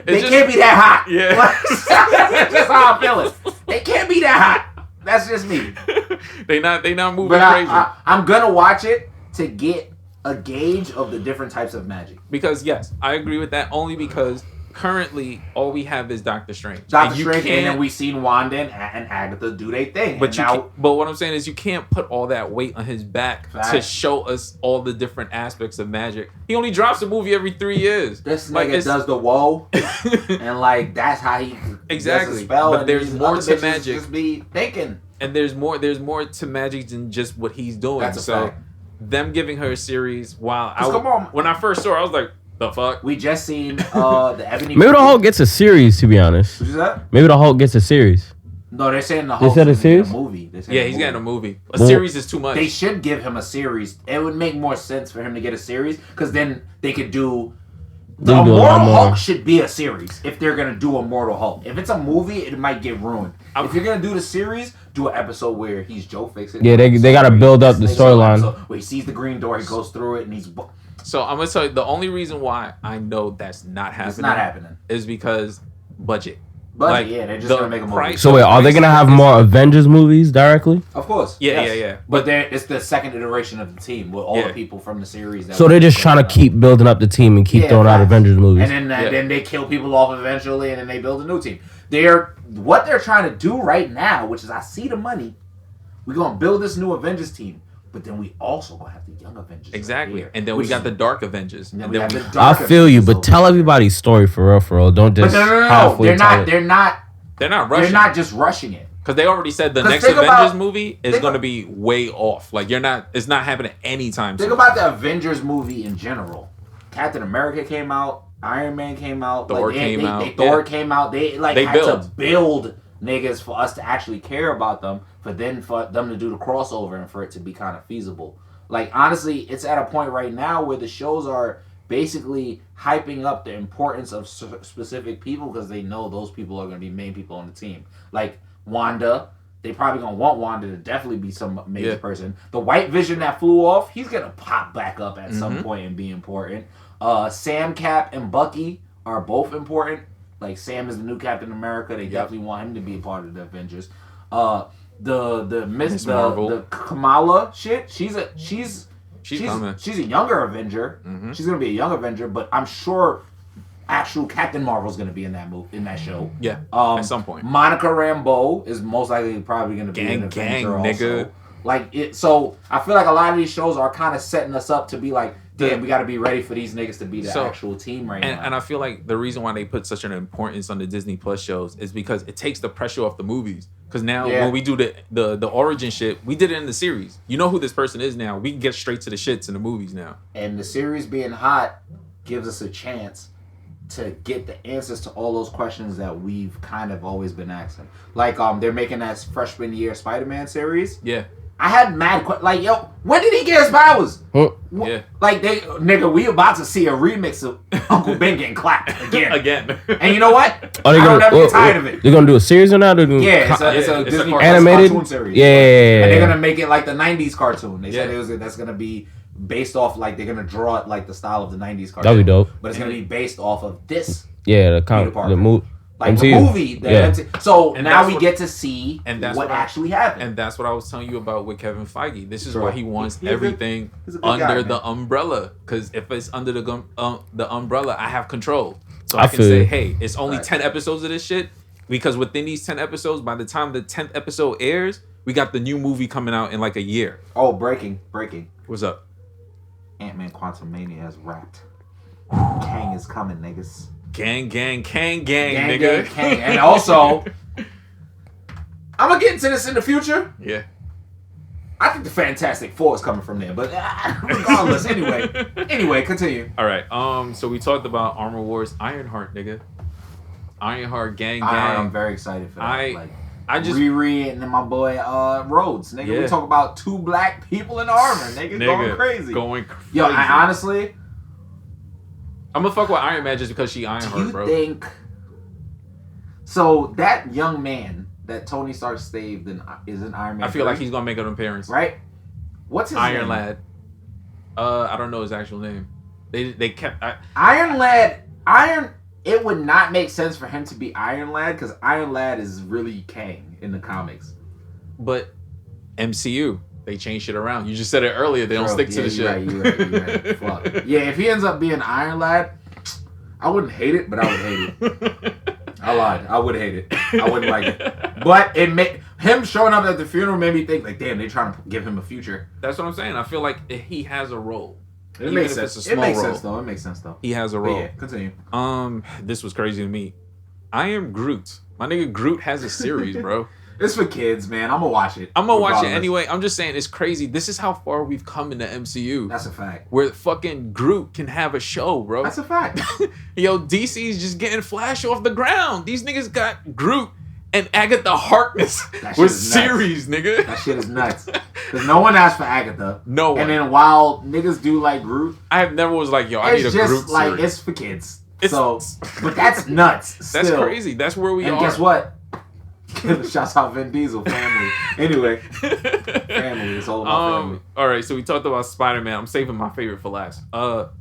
They can't be that hot. Yeah, that's just how I'm feeling. They can't be that hot. That's just me. They not moving but crazy. I'm gonna watch it to get a gauge of the different types of magic. Because yes, I agree with that. Only because currently all we have is Doctor Strange. And then we've seen Wanda and Agatha do their thing. But but what I'm saying is you can't put all that weight on his back to show us all the different aspects of magic. He only drops a movie every 3 years. This nigga does the whoa, and like that's how he exactly. Does a spell, but there's more to magic. Just be thinking. And there's more to magic than just what he's doing. That's a fact. them giving her a series while come on. when I first saw her, I was like, the fuck? We just seen the Ebony. Maybe the Hulk gets a series. To be honest, What's that? maybe the Hulk gets a series. No, they're saying the They Hulk said a is getting series? a movie. Yeah, he's getting a movie. A Well, series is too much. They should give him a series. It would make more sense for him to get a series because then they could do. The They do a lot Immortal more. Hulk should be a series if they're gonna do Immortal Hulk. If it's a movie, it might get ruined. If you're gonna do the series, do an episode where he's Joe Fixit. Yeah, they gotta build up the storyline. Where he sees the green door, he goes through it, and he's. So I'm gonna tell you the only reason why I know that's not happening. It's not happening. Is because budget. But yeah, they're just gonna make a movie. So wait, are they gonna have more Avengers movies directly? Of course. Yeah, yes. yeah. But it's the second iteration of the team with all the people from the series. That So they're just trying to keep building up the team and keep throwing out Avengers movies. And then they kill people off eventually, and then they build a new team. What they're trying to do right now, which is I see the money. We're gonna build this new Avengers team, but then we also gonna have the young Avengers. Exactly, right and then we got the Dark Avengers. And then I feel you, but tell everybody's story for real. Don't just halfway tell it. They're not rushing. They're not just rushing it. Because they already said the next Avengers movie is going to be way off. Like it's not happening anytime soon. Think about the Avengers movie in general. Captain America came out. Iron Man came out. Thor came out. Thor came out. They had built. to build niggas for us to actually care about them. For them to do the crossover and for it to be kind of feasible. Like honestly, it's at a point right now where the shows are basically hyping up the importance of specific people because they know those people are going to be main people on the team. Like Wanda, they probably going to want Wanda to definitely be some major person. The White Vision that flew off, he's going to pop back up at some point and be important. Sam, Cap, and Bucky are both important. Like Sam is the new Captain America. They definitely want him to be a part of the Avengers. The Kamala shit, she's a younger Avenger. Mm-hmm. She's gonna be a young Avenger, but I'm sure actual Captain Marvel's gonna be in that show. Yeah, at some point. Monica Rambeau is most likely probably gonna be an Avenger also. Nigga. So I feel like a lot of these shows are kind of setting us up to be like, damn, we got to be ready for these niggas to be the actual team now. And I feel like the reason why they put such an importance on the Disney Plus shows is because it takes the pressure off the movies. Because now when we do the origin shit, we did it in the series. You know who this person is now. We can get straight to the shits in the movies now. And the series being hot gives us a chance to get the answers to all those questions that we've kind of always been asking. Like they're making that freshman year Spider-Man series. Yeah. I had mad like, yo, when did he get his powers? Yeah. Like we about to see a remix of Uncle Ben getting clapped again. And you know what? I don't ever get tired of it. They're gonna do a series on that? It's a Disney animated cartoon series. Yeah. And they're gonna make it like the 90s cartoon. They said that's gonna be based off like they're gonna draw it like the style of the 90s cartoon. That'd be dope. But it's gonna be based off of this. Yeah, the movie. Like MCU. the movie. So now we get to see what actually happened. And that's what I was telling you about with Kevin Feige. This is why he wants everything under the umbrella. Because if it's under the umbrella, I have control. So I can say, hey, it's only 10 episodes of this shit. Because within these 10 episodes, by the time the 10th episode airs, we got the new movie coming out in like a year. Oh, breaking. What's up? Ant-Man Quantumania has wrapped. Kang is coming, niggas. Gang, nigga. Gang. And also, I'm gonna get into this in the future. Yeah. I think the Fantastic Four is coming from there, but regardless, anyway, continue. All right. So we talked about Armor Wars, Ironheart, nigga. Ironheart, gang. I'm very excited for that. I just Riri and my boy Rhodes, nigga. We talk about two black people in armor, nigga. Going crazy. Yo, I honestly. I'm gonna fuck with Iron Man just because she Ironheart, bro. Do you think... So, that young man that Tony Stark saved is in Iron Man I feel like he's gonna make an appearance. Right? What's his name? Iron Lad. I don't know his actual name. They kept... Iron Lad... It would not make sense for him to be Iron Lad because Iron Lad is really Kang in the comics. But MCU... They change shit around. You just said it earlier. They don't stick to the shit. You're right. Fuck. Yeah, if he ends up being Iron Lad, I wouldn't hate it, but I would hate it. I lied. I would hate it. I wouldn't like it. But him showing up at the funeral made me think, like, damn, they're trying to give him a future. That's what I'm saying. I feel like he has a role. It makes sense. It makes sense, though. He has a role. Yeah, continue. This was crazy to me. I am Groot. My nigga Groot has a series, bro. It's for kids, man. I'm gonna watch it. I'm gonna watch it regardless. anyway. I'm just saying it's crazy. This is how far we've come in the MCU. That's a fact. Where fucking Groot can have a show, bro. That's a fact. Yo, DC's just getting Flash off the ground. These niggas got Groot and Agatha Harkness with series, nigga. That shit is nuts. Because no one asked for Agatha. No one. And then while niggas do like Groot, I have never was like, yo, I need a just Groot like series. it's for kids. But that's nuts. That's still. crazy. That's where we are. And guess what? Shouts out Vin Diesel family. Anyway, family. It's all about family. All right, so we talked about Spider-Man. I'm saving my favorite for last.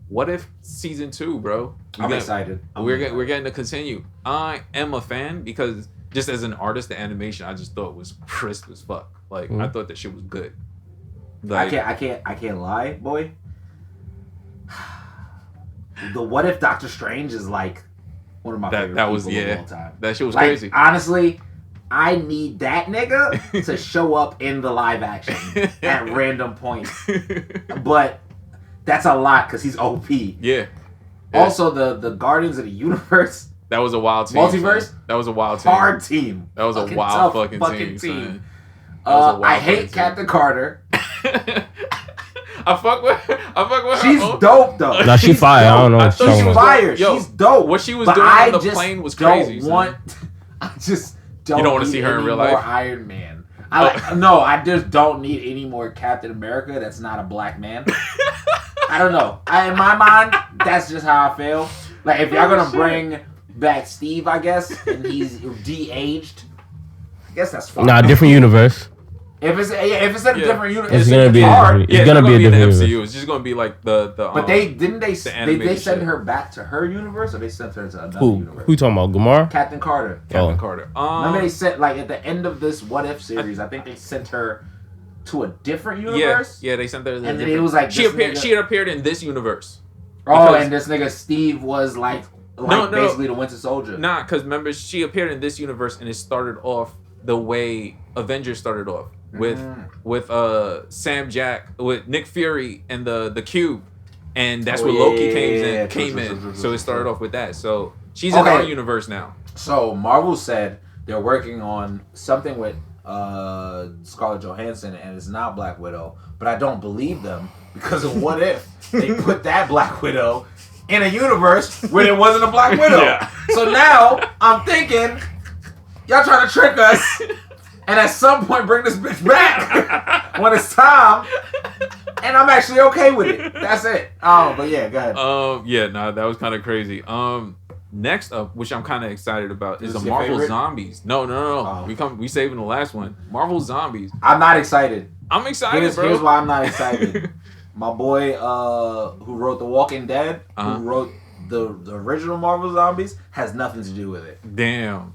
What if season 2, bro? I'm excited. We're getting to continue. I am a fan because just as an artist, the animation I just thought was crisp as fuck. Like I thought that shit was good. Like, I can't lie, boy. The What If Doctor Strange is like one of my favorite people of all time. That shit was like, crazy. Honestly, I need that nigga to show up in the live action at random points. But that's a lot because he's OP. Yeah. Also, the Guardians of the Universe. That was a wild team. Multiverse? Son. That was a wild team. Hard team. That was a wild fucking team. I hate Captain Carter. I fuck with her. She's dope though. Nah, she fire. I don't know. I thought she was fire. Yo, she's dope. What she was doing on the plane was crazy. I just don't. You don't want to see her in real life. More Iron Man. I just don't need any more Captain America. That's not a black man. I don't know. In my mind, that's just how I feel. Like if y'all gonna bring back Steve, I guess, and he's de-aged, I guess that's fine. Nah, different universe. If it's in a different universe, it's gonna be hard. it's gonna be a different MCU. universe. It's just gonna be like the But they send her back to her universe, or they sent her to another universe? Who you talking about? Gamora? Captain Carter. Captain Carter. Remember they sent like at the end of this What If series, I think they sent her to a different universe. Yeah, they sent her. And then it was like she had appeared in this universe. And this nigga Steve was like basically the Winter Soldier. Nah, because remember she appeared in this universe, and it started off the way Avengers started off. With Sam Jack, with Nick Fury and the Cube, and that's where Loki came in. So it started off with that. So she's in our universe now. So Marvel said they're working on something with Scarlett Johansson, and it's not Black Widow. But I don't believe them because of what if they put that Black Widow in a universe where there wasn't a Black Widow. Yeah. So now I'm thinking y'all trying to trick us. And at some point, bring this bitch back when it's time. And I'm actually okay with it. That's it. Oh, but yeah, go ahead. That was kind of crazy. Next up, which I'm kind of excited about, is the Marvel favorite? Zombies. No. Oh. We saving the last one. Marvel Zombies. I'm not excited. I'm excited, bro. Here's why I'm not excited. My boy, who wrote The Walking Dead, who wrote the original Marvel Zombies, has nothing to do with it. Damn.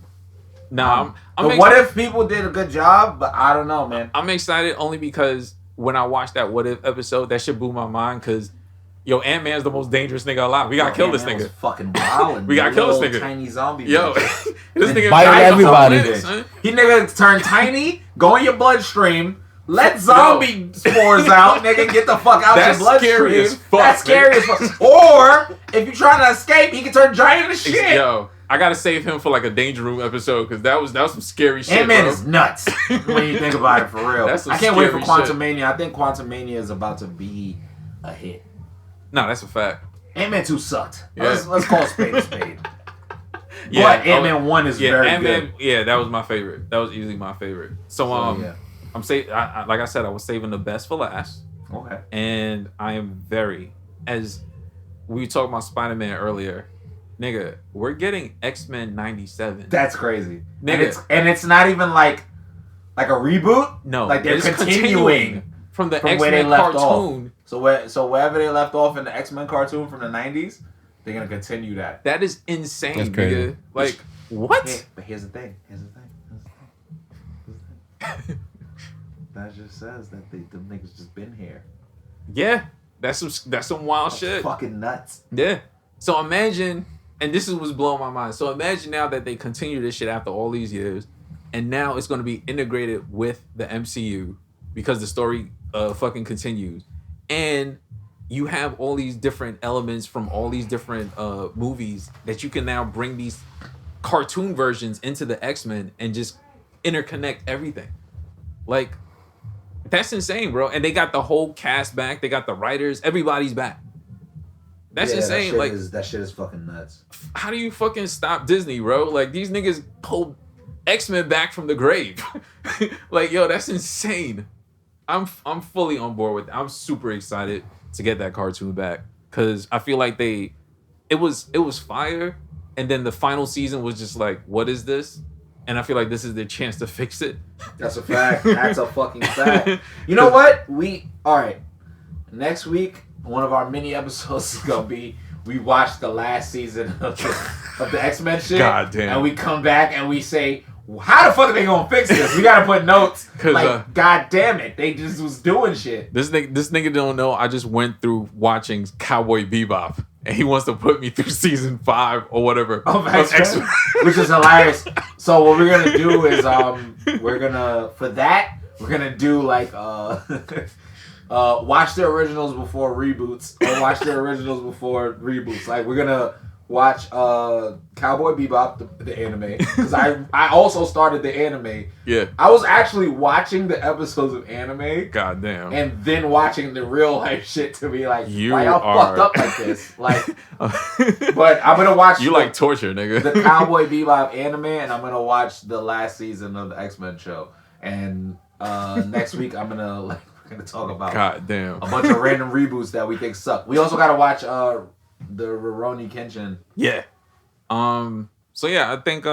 Nah, but what if people did a good job? But I don't know, man. I'm excited only because when I watched that What If episode, that shit blew my mind because, Ant-Man's the most dangerous nigga alive. We gotta kill this nigga. Fucking wild. We gotta kill this nigga. Tiny zombie. Yo, this nigga biting everybody. He nigga turn tiny, go in your bloodstream. Let zombie spores out, nigga. Get the fuck out your bloodstream. That's scary as fuck. Or if you trying to escape, he can turn giant as shit. Yo. I gotta save him for like a Danger Room episode because that was some scary shit. Ant-Man is nuts when you think about it for real. I can't wait for Quantumania. I think Quantumania is about to be a hit. No, that's a fact. Ant-Man 2 sucked. Yeah. Let's call a spade a spade. Yeah, but Ant-Man 1 is very Ant-Man, good. Yeah, that was my favorite. That was easily my favorite. So I'm saying, like I said, I was saving the best for last. Okay. And I am as we were talking about Spider-Man earlier. Nigga, we're getting X-Men 97. That's crazy. Nigga. And it's not even like a reboot. No, like they're continuing from the X-Men where they left cartoon. Off. So wherever they left off in the X-Men cartoon from the 90s, they're gonna continue that. That is insane, That's crazy. nigga. Like what? Yeah, but here's the thing. That just says that the niggas just been here. Yeah, that's some wild shit. Fucking nuts. Yeah. So imagine. And this was blowing my mind. So imagine now that they continue this shit after all these years, and now it's going to be integrated with the MCU because the story fucking continues, and you have all these different elements from all these different movies that you can now bring these cartoon versions into the X-Men and just interconnect everything. Like, that's insane, bro. And they got the whole cast back. They got the writers. Everybody's back. That's insane. That shit is fucking nuts. How do you fucking stop Disney, bro? Like, these niggas pulled X-Men back from the grave. Like, yo, that's insane. I'm fully on board with it. I'm super excited to get that cartoon back because I feel like it was fire, and then the final season was just like, what is this? And I feel like this is their chance to fix it. That's a fact. That's a fucking fact. You know what? All right. Next week, one of our mini episodes is gonna be we watch the last season of the X-Men shit. God damn. And we come back and we say, how the fuck are they gonna fix this? We gotta put notes. Like, god damn it, they just was doing shit. This nigga don't know. I just went through watching Cowboy Bebop, and he wants to put me through season 5 or whatever of X-Men, which is hilarious. So what we're gonna do is we're gonna do like watch the originals before reboots, or watch the originals before reboots. Like, we're gonna watch Cowboy Bebop, the anime, because I also started the anime. Yeah. I was actually watching the episodes of anime. God damn. And then watching the real life shit to be like, why y'all fucked up like this? Like, but I'm gonna watch. You like torture, nigga. The Cowboy Bebop anime, and I'm gonna watch the last season of the X-Men show. And next week we're gonna talk about God damn a bunch of random reboots that we think suck. We also gotta watch the Rurouni Kenshin. Yeah. So yeah, I think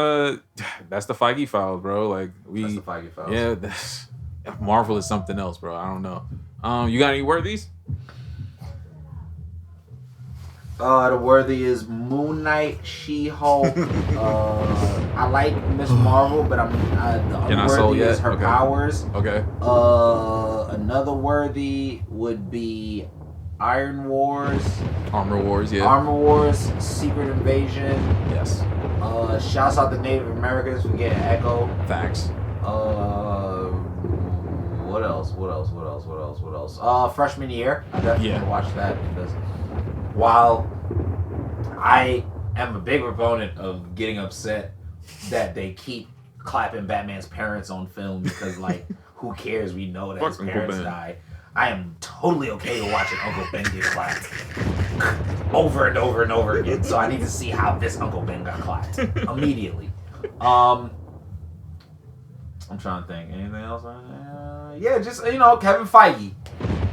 that's the Feige files, bro. Like, that's the Feige files. Yeah, Marvel is something else, bro. I don't know. You got any worthies? The worthy is Moon Knight, She-Hulk. I like Miss Marvel, but the unworthy is her powers. Okay. Another worthy would be Iron Wars. Armor Wars, yeah. Armor Wars, Secret Invasion. Yes. Shouts out the Native Americans for getting Echo. Facts. What else? Freshman Year. I definitely watched that because while I am a big proponent of getting upset that they keep clapping Batman's parents on film because, like, who cares? We know that his parents died. I am totally okay with watching Uncle Ben get clapped over and over and over again. So I need to see how this Uncle Ben got clapped immediately. I'm trying to think. Anything else? Yeah, just Kevin Feige.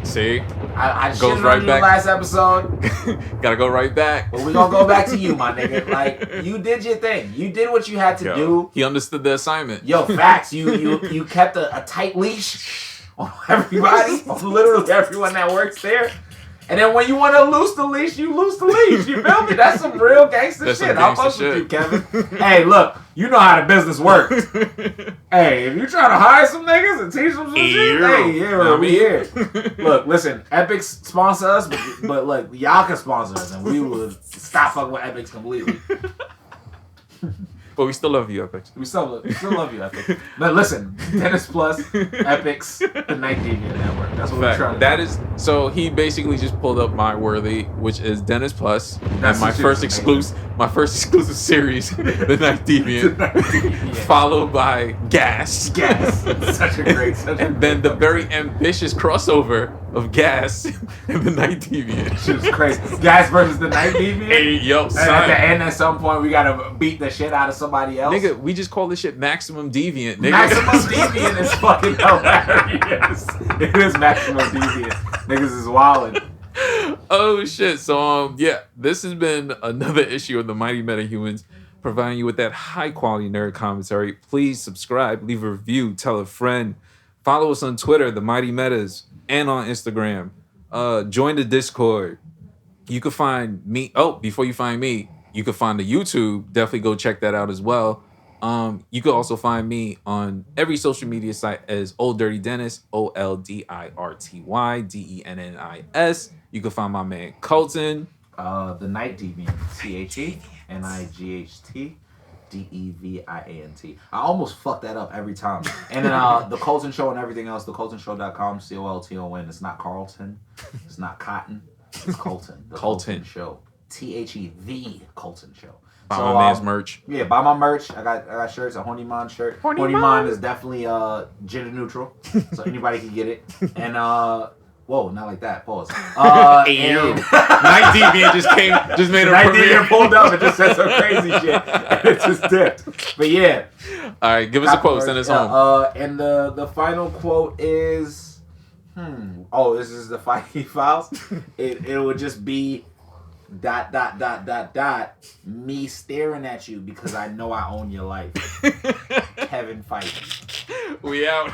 See, I shitted on you last episode. Gotta go right back. But we gonna go back to you, my nigga. Like, you did your thing. You did what you had to do. He understood the assignment. Yo, facts. You kept a tight leash on everybody, on literally everyone that works there. And then when you want to loose the leash, you loose the leash. You feel me? That's some real gangster shit. I'll fuck with you, Kevin. Hey, look, you know how the business works. Hey, if you trying to hire some niggas and teach them some shit, hey, we here. Look, listen, Epics sponsor us, but look, y'all can sponsor us, and we will stop fucking with Epics completely. But we still love you, Epics. We still love you, Epics. But listen, Dennis Plus, Epics, the Night Deviant Network. That's what we're trying to do. That is, so he basically just pulled up my worthy, which is Dennis Plus, and my first exclusive series, The Night Deviant, followed by Gas. Such a great. And then the very ambitious crossover of Gas and The Night Deviant. Shit was crazy. Gas versus The Night Deviant. Hey, yo, son. And at the end, at some point, we gotta beat the shit out of somebody else. Nigga, we just call this shit Maximum Deviant, nigga. Maximum Deviant is fucking hilarious. It is Maximum Deviant. Niggas is wildin'. Oh shit. So yeah, this has been another issue of the Mighty Metahumans, providing you with that high quality nerd commentary. Please subscribe, leave a review, tell a friend. Follow us on Twitter, the Mighty Metas, and on Instagram. Join the Discord. You can find me. Oh, before you find me, you can find the YouTube. Definitely go check that out as well. You can also find me on every social media site as Old Dirty Dennis, OLDIRTY, You can find my man Colton. The Night Deviant, CHENIGHT. DEVIANT. I almost fuck that up every time. And then the Colton Show and everything else, thecoltonshow.com, COLTON. It's not Carlton. It's not Cotton. It's Colton. The Colton Show. THE, The Colton Show. Buy my man's merch. Yeah, buy my merch. I got shirts. A Honeyman shirt. Honeyman is definitely gender neutral, so anybody can get it. And whoa, not like that. Pause. And Night Deviant just made a Night premiere. Deviant pulled up and just said some crazy shit, and it just dipped. But yeah. All right, give us a quote. Send us home. And the final quote is, oh, this is the Feige files. It would just be. ... Me staring at you because I know I own your life. Kevin Feige. We out.